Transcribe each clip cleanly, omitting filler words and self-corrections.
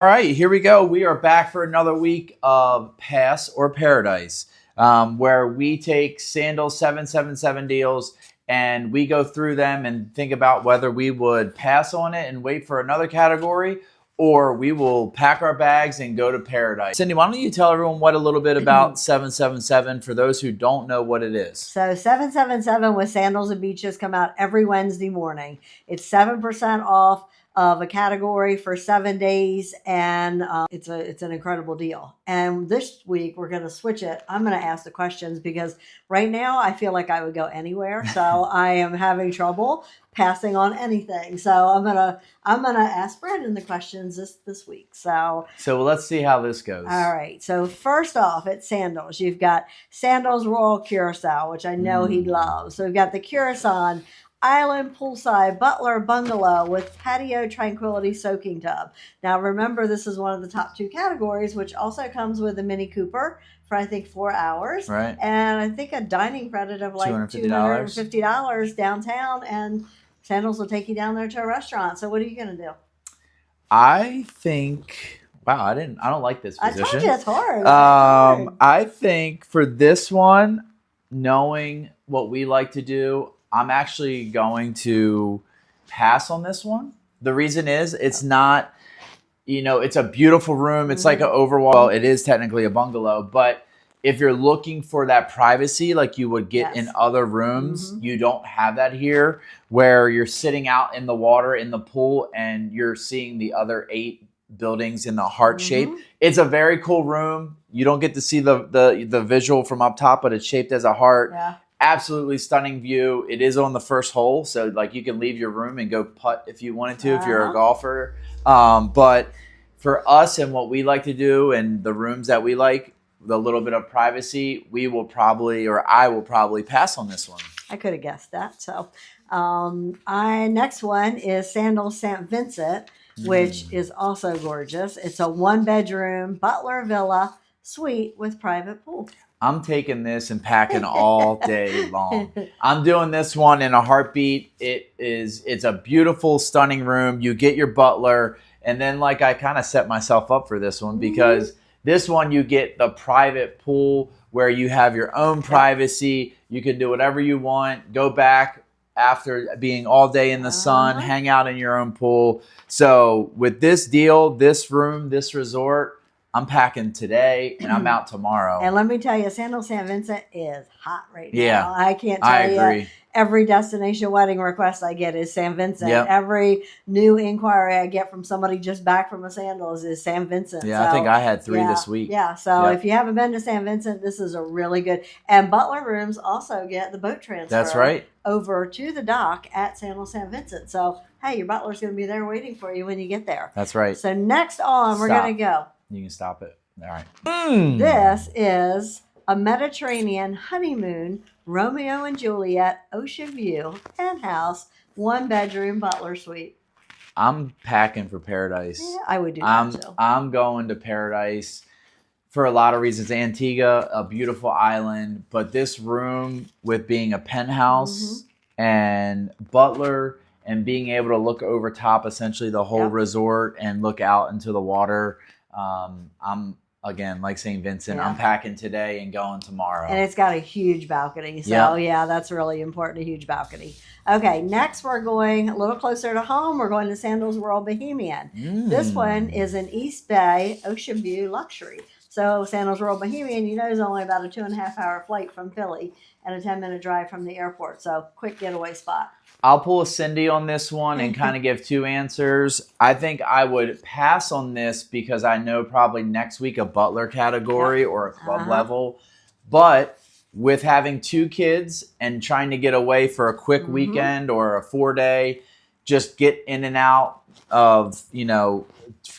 All right, here we go. We are back for another week of Pass or Paradise, where we take Sandals 777 deals and we go through them and think about whether we would pass on it and wait for another category, or we will pack our bags and go to Paradise. Cindy, why don't you tell everyone what a little bit about 777 for those who don't know what it is? So 777 with Sandals and Beaches come out every Wednesday morning. It's 7% off of a category for 7 days, and it's an incredible deal. And this week we're going to switch it. I'm going to ask the questions because right now I feel like I would go anywhere, so I am having trouble passing on anything. So I'm gonna ask Brandon the questions this week. So let's see how this goes. All right. So first off, at Sandals, you've got Sandals Royal Curacao, which I know he'd love. So we've got the Curacao Island Poolside Butler Bungalow with Patio Tranquility Soaking Tub. Now remember, this is one of the top 2 categories, which also comes with a Mini Cooper for I think 4 hours. Right. And I think a dining credit of like $250 downtown, and Sandals will take you down there to a restaurant. So what are you going to do? I think, wow, I don't like this position. I told you it's hard. I think for this one, knowing what we like to do, I'm actually going to pass on this one. The reason is it's not, it's a beautiful room. It's like an overall, it is technically a bungalow, but if you're looking for that privacy like you would get in other rooms, you don't have that here, where you're sitting out in the water in the pool and you're seeing the other 8 buildings in the heart shape. It's a very cool room. You don't get to see the visual from up top, but it's shaped as a heart. Yeah. Absolutely stunning view. It is on the first hole, so like you can leave your room and go putt if you wanted to, if you're a golfer. But for us and what we like to do and the rooms that we like, the little bit of privacy, I will probably pass on this one. I could have guessed that. So next one is Sandals St. Vincent, which is also gorgeous. It's a 1-bedroom Butler Villa suite with private pool. I'm taking this and packing all day long. I'm doing this one in a heartbeat. It's a beautiful, stunning room. You get your butler, and then I kind of set myself up for this one because this one you get the private pool where you have your own privacy. You can do whatever you want. Go back after being all day in the sun, hang out in your own pool. So with this deal, this room, this resort, I'm packing today and I'm out tomorrow. And let me tell you, Sandals St. Vincent is hot right now. Yeah, I can't tell you. Every destination wedding request I get is St. Vincent. Yep. Every new inquiry I get from somebody just back from a Sandals is St. Vincent. Yeah, so, I think I had 3 this week. Yeah, so if you haven't been to St. Vincent, this is a really good. And Butler Rooms also get the boat transfer. That's right. Over to the dock at Sandals St. Vincent. So, hey, your butler's going to be there waiting for you when you get there. That's right. So next on, we're going to go. You can stop it. All right. This is a Mediterranean honeymoon, Romeo and Juliet, ocean view, penthouse, 1-bedroom butler suite. I'm packing for Paradise. Yeah, I would do that too. I'm going to Paradise for a lot of reasons. Antigua, a beautiful island, but this room with being a penthouse and butler and being able to look over top essentially the whole resort and look out into the water. I'm again, like St. Vincent, I'm packing today and going tomorrow. And it's got a huge balcony. So yeah, that's really important, a huge balcony. Okay, next we're going a little closer to home. We're going to Sandals Royal Bohemian. This one is an East Bay ocean view luxury. So Sandals Royal Bohemian, is only about a 2.5-hour flight from Philly and a 10-minute drive from the airport. So quick getaway spot. I'll pull a Cindy on this one and kind of give 2 answers. I think I would pass on this because I know probably next week a butler category or a club level. But with having 2 kids and trying to get away for a quick weekend or a 4-day, just get in and out of,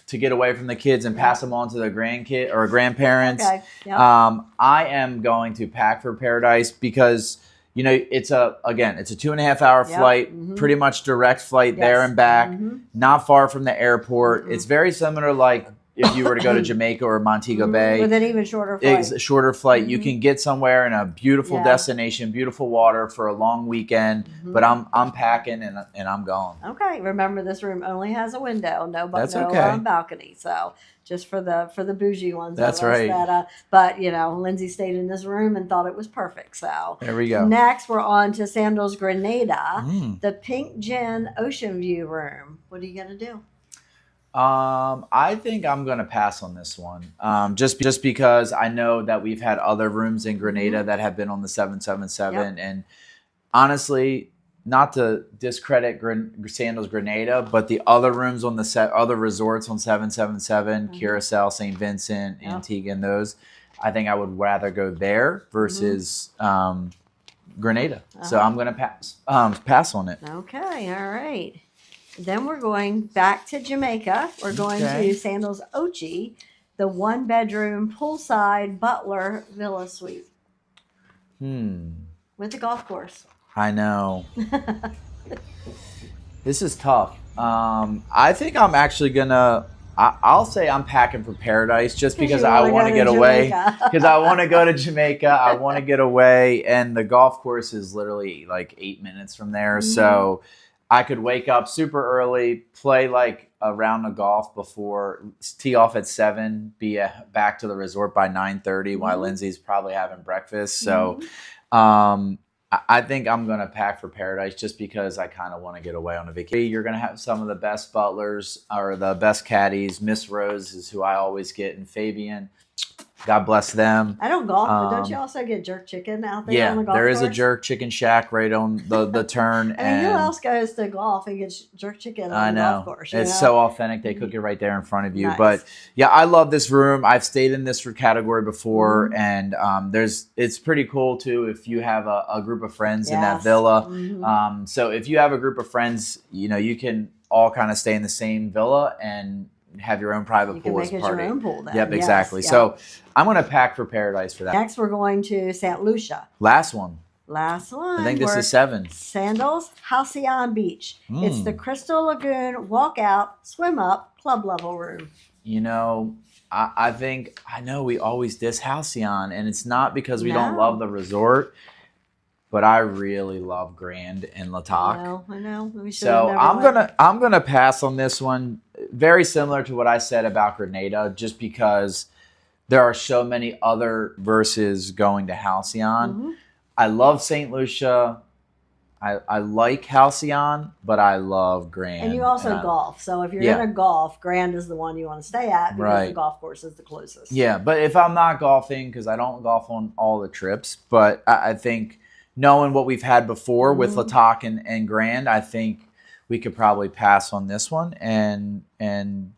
to get away from the kids and pass them on to their grandkid or grandparents. Okay. I am going to pack for Paradise because it's a 2.5-hour flight, pretty much direct flight there and back, not far from the airport. It's very similar like if you were to go to Jamaica or Montego Bay. With an even shorter flight. Shorter flight. You can get somewhere in a beautiful destination, beautiful water for a long weekend. But I'm packing and I'm going. Okay. Remember, this room only has a window, no okay. balcony. So just for the bougie ones. That's right. But Lindsay stayed in this room and thought it was perfect. So there we go. Next, we're on to Sandals Grenada, the Pink Gin Ocean View room. What are you gonna do? I think I'm gonna pass on this one. Just because I know that we've had other rooms in Grenada that have been on the 777, and honestly, not to discredit Sandals Grenada, but the other rooms on the other resorts on 777, Curacao, St. Vincent, Antigua, and those, I think I would rather go there versus Grenada. So I'm gonna pass on it. Okay, all right. Then we're going back to Jamaica. We're going to Sandals Ochi, the 1-bedroom poolside butler villa suite. With the golf course. I know. This is tough. I think I'm actually gonna. I'll say I'm packing for paradise just because I want to get away. Because I want to go to Jamaica. I want to get away, and the golf course is literally like 8 minutes from there. So I could wake up super early, play like a round of golf before, tee off at 7, be back to the resort by 9:30 while Lindsay's probably having breakfast. So. I think I'm going to pack for paradise just because I kind of want to get away on a vacation. You're going to have some of the best butlers or the best caddies. Miss Rose is who I always get, and Fabian. God bless them. I don't golf, but don't you also get jerk chicken out there on the golf course? Yeah, there is a jerk chicken shack right on the turn. I mean, who else goes to golf and gets jerk chicken on the golf course? It's so authentic. They cook it right there in front of you. Nice. But yeah, I love this room. I've stayed in this category before, and it's pretty cool too if you have a group of friends in that villa. So if you have a group of friends, you can all kind of stay in the same villa and have your own private pool as a party. Your own pool then. Yep, exactly. So I'm going to pack for paradise for that. Next, we're going to St. Lucia. Last one. I think this is 7. Sandals Halcyon Beach. It's the Crystal Lagoon walkout, swim up, club level room. I think I know we always diss Halcyon, and it's not because we don't love the resort. But I really love Grand and Latak. I know. So I'm gonna pass on this one. Very similar to what I said about Grenada, just because there are so many other versus going to Halcyon. I love St. Lucia. I like Halcyon, but I love Grand. And you also golf. So if you're going to golf, Grand is the one you want to stay at because the golf course is the closest. Yeah, but if I'm not golfing, because I don't golf on all the trips, but I think knowing what we've had before with Latak and Grand, I think we could probably pass on this one and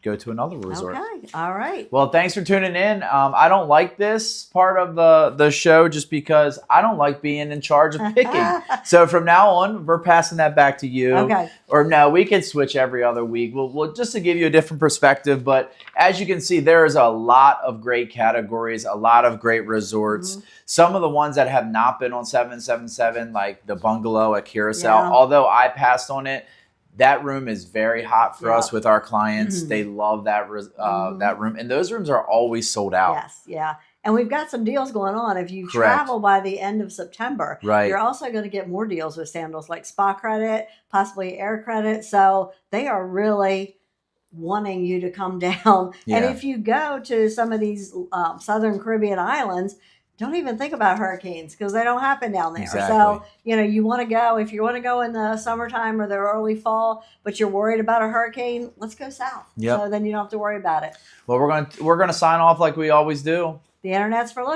go to another resort. Okay, all right. Well, thanks for tuning in. I don't like this part of the show just because I don't like being in charge of picking. So from now on, we're passing that back to you. Okay. Or no, we can switch every other week. We'll just to give you a different perspective. But as you can see, there is a lot of great categories, a lot of great resorts. Some of the ones that have not been on 777, like the bungalow at Curacao, although I passed on it, that room is very hot for us with our clients. They love that that room. And those rooms are always sold out. Yes, yeah. And we've got some deals going on. If you travel by the end of September, you're also going to get more deals with Sandals, like spa credit, possibly air credit. So they are really wanting you to come down. And if you go to some of these Southern Caribbean islands, don't even think about hurricanes because they don't happen down there. Exactly. So, you want to go, if you want to go in the summertime or the early fall, but you're worried about a hurricane, let's go south. So then you don't have to worry about it. Well, we're going to sign off like we always do. The internet's for looking.